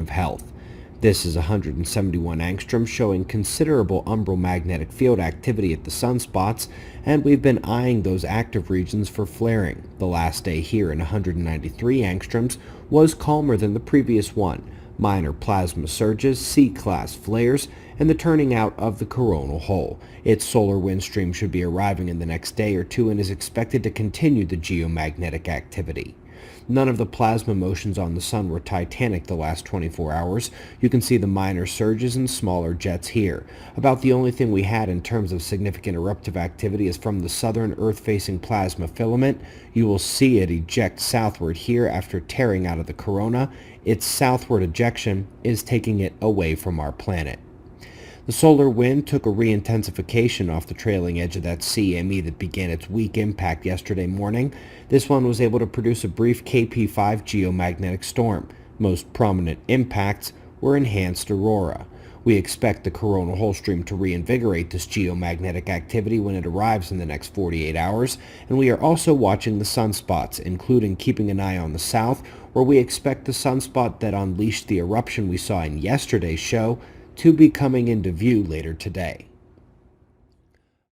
of health. This is 171 angstroms, showing considerable umbral magnetic field activity at the sunspots, and we've been eyeing those active regions for flaring. The last day here in 193 angstroms was calmer than the previous one. Minor plasma surges, C-class flares, and the turning out of the coronal hole. Its solar wind stream should be arriving in the next day or two and is expected to continue the geomagnetic activity. None of the plasma motions on the sun were titanic the last 24 hours. You can see the minor surges and smaller jets here. About the only thing we had in terms of significant eruptive activity is from the southern Earth-facing plasma filament. You will see it eject southward here after tearing out of the corona. Its southward ejection is taking it away from our planet. The solar wind took a re-intensification off the trailing edge of that CME that began its weak impact yesterday morning. This one was able to produce a brief KP5 geomagnetic storm. Most prominent impacts were enhanced aurora. We expect the coronal hole stream to reinvigorate this geomagnetic activity when it arrives in the next 48 hours, and we are also watching the sunspots, including keeping an eye on the south, where we expect the sunspot that unleashed the eruption we saw in yesterday's show to be coming into view later today.